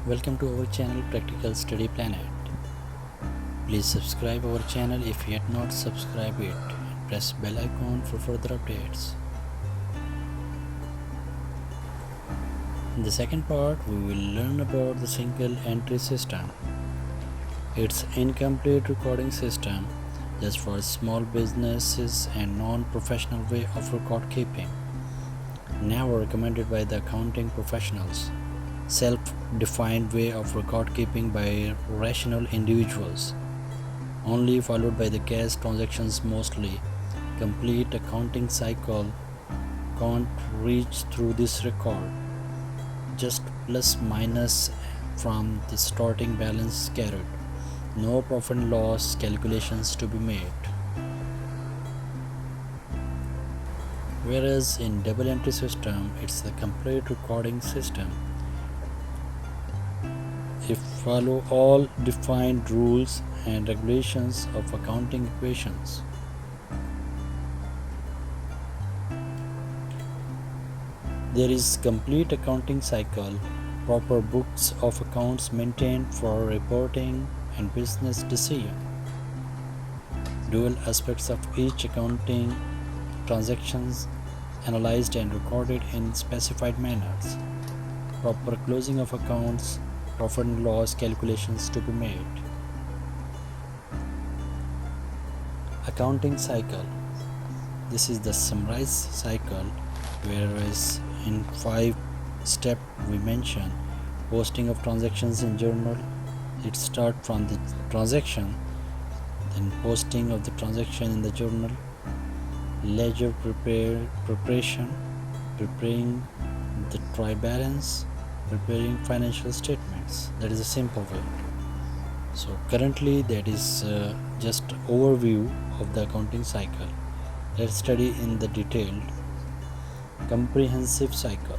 Welcome to our channel Practical Study Planet. Please subscribe our channel if yet not subscribed it and press bell icon for further updates. In the second part, we will learn about the single entry system. It's incomplete recording system just for small businesses and non-professional way of record keeping. Never recommended by the accounting professionals. Self-defined way of record keeping by rational individuals, only followed by the cash transactions mostly. Complete accounting cycle can't reach through this record, just plus minus from the starting balance carried, no profit and loss calculations to be made. Whereas in double entry system, it's the complete recording system. If follow all defined rules and regulations of accounting equations. There is complete accounting cycle, proper books of accounts maintained for reporting and business decision. Dual aspects of each accounting transactions analyzed and recorded in specified manners. Proper closing of accounts, profit and loss calculations to be made. Accounting cycle. This is the summarized cycle, whereas in 5 steps we mention posting of transactions in journal. It starts from the transaction, then posting of the transaction in the journal, ledger preparation, preparing the trial balance, preparing financial statements. That is a simple way. So currently that is just overview of the accounting cycle. Let's study in the detailed comprehensive cycle.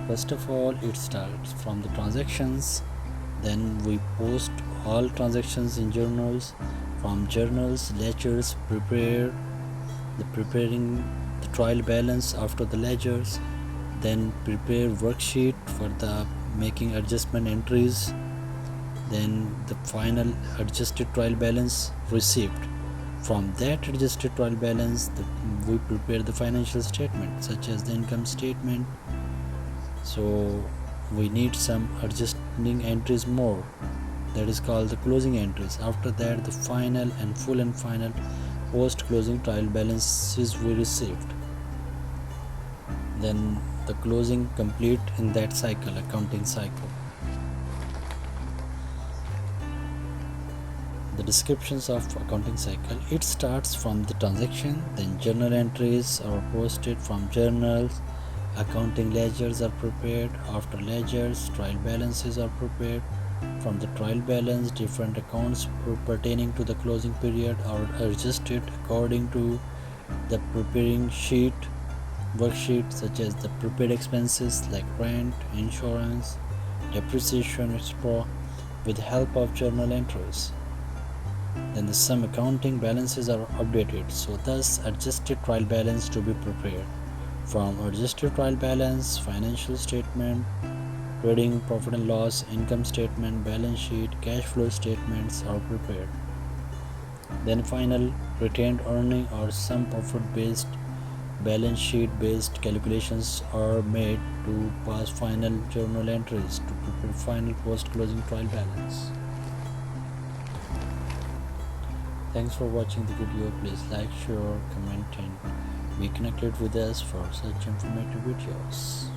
First of all, it starts from the transactions, then we post all transactions in journals. From journals, ledgers, preparing the trial balance after the ledgers, then prepare worksheet for the making adjustment entries, then the final adjusted trial balance received. From that adjusted trial balance, we prepare the financial statement such as the income statement. So we need some adjusting entries more, that is called the closing entries. After that, the final and full and final post closing trial balances we received. Then the closing complete in that cycle, accounting cycle. The descriptions of accounting cycle. It starts from the transaction, then journal entries are posted from journals, accounting ledgers are prepared. After ledgers, trial balances are prepared. From the trial balance, different accounts pertaining to the closing period are adjusted according to the preparing sheet, worksheet, such as the prepared expenses like rent, insurance, depreciation, etc., with the help of journal entries. Then the sum accounting balances are updated, so thus adjusted trial balance to be prepared. From adjusted trial balance, financial statement, trading, profit and loss, income statement, balance sheet, cash flow statements are prepared. Then final retained earning or sum profit based balance sheet based calculations are made to pass final journal entries to prepare final post closing trial balance. Thanks for watching the video. Please like, share, comment and be connected with us for such informative videos.